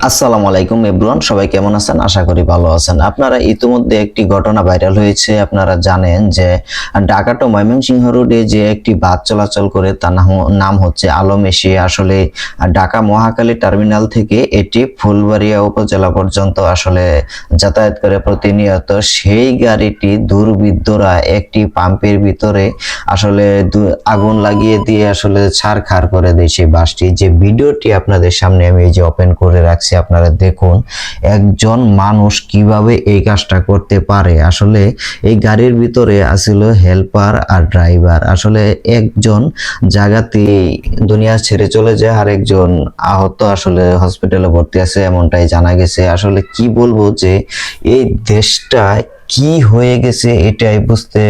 আসসালামু আলাইকুম এভরিওয়ান, সবাই কেমন আছেন? আশা করি ভালো আছেন। আপনারা ইতিমধ্যে একটি ঘটনা ভাইরাল হয়েছে। আপনারা জানেন যে ঢাকা টু ময়মনসিংহ রোডে যে একটি বাস চলাচল করে তার নাম হচ্ছে আলম এশিয়া। আসলে ঢাকা মহাখালী টার্মিনাল থেকে এটি ফুলবাড়িয়া উপজেলা পর্যন্ত আসলে যাতায়াত করে প্রতিনিয়ত। সেই গাড়িটি দুর্বৃত্তরা একটি পাম্পের ভিতরে আসলে আগুন লাগিয়ে দিয়ে আসলে ছারখার করে দেয় সেই বাসটি। যে ভিডিওটি আপনাদের সামনে আমি এই যে ওপেন করে রাখছি, আপনারা দেখুন একজন মানুষ কিভাবে এই কাজটা করতে পারে। আসলে এই গাড়ির ভিতরে আসলে হেল্পার আর ড্রাইভার। আসলে একজন জায়গাতে দুনিয়া ছেড়ে চলে যায় আর একজন আহত আসলে হসপিটালে ভর্তি আছে, এমনটাই জানা গেছে। আসলে কি বলবো যে এই দেশটা কি হয়ে গেছে এটাই বুঝতে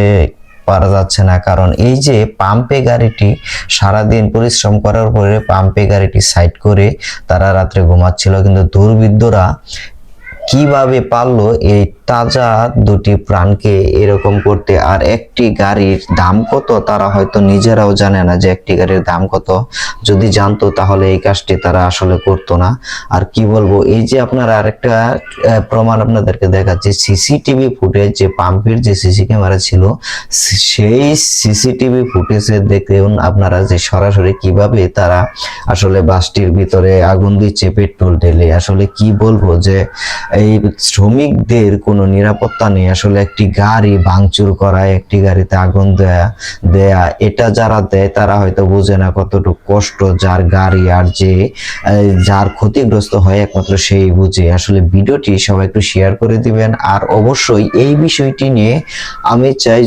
পারা যাচ্ছে না। কারণ এই যে পাম্পে গাড়িটি সারাদিন পরিশ্রম করার পরে পাম্পে গাড়িটি সাইড করে তারা রাত্রে ঘুমাচ্ছিল, কিন্তু দুর্বৃত্তরা কিভাবে পারলো এই তাজা দুটি প্রাণকে এরকম করতে। আর একটি গাড়ির দাম কত তারা হয়তো নিজেরাও জানে না যে একটি গাড়ির দাম কত। যদি জানতো তাহলে এই কাজটি তারা আসলে করতো না। আর কি বলবো, এই যে আপনারা আরেকটা প্রমাণ আপনাদেরকে দেখাচ্ছি, সিসিটিভি ফুটেজ, যে পাম্পের যে সিসি ক্যামেরা ছিল সেই সিসিটিভি ফুটেজে দেখুন আপনারা যে সরাসরি কিভাবে তারা আসলে বাসটির ভিতরে আগুন দিচ্ছে পেট্রোল ঢেলে। আসলে কি বলবো যে এই শ্রমিকদের কোনো নিরাপত্তা নেই। আসলে একটি গাড়ি ভাঙচুর করা, একটি গাড়িতে আগুন দেয়া এটা যারা দেয় তারা হয়তো বোঝে না কতটুকু কষ্ট যার গাড়ি, আর যে যার ক্ষতিগ্রস্ত হয় একমাত্র সেই বুঝে। আসলে ভিডিওটি সবাই একটু শেয়ার করে দিবেন। আর অবশ্যই এই বিষয়টি নিয়ে আমি চাই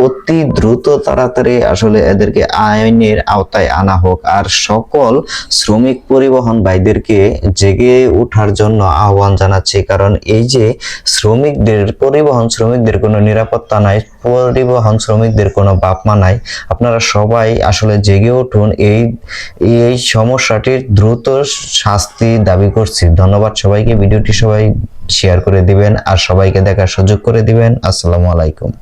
অতি দ্রুত তাড়াতাড়ি আসলে এদেরকে আইনের আওতায় আনা হোক। আর সকল শ্রমিক পরিবহন ভাইদেরকে জেগে ওঠার জন্য আহ্বান জানাচ্ছি। কারণ এই যে পরিবহন শ্রমিকদের কোনো নিরাপত্তা নাই, পরিবহন শ্রমিকদের কোনো বাপ মা নাই। আপনারা সবাই আসলে জেগে উঠুন, এই সমস্যাটির দ্রুত শাস্তি দাবি করছি। ধন্যবাদ সবাইকে। ভিডিওটি সবাই শেয়ার করে দিবেন আর সবাইকে দেখার সুযোগ করে দিবেন। আসসালামু আলাইকুম।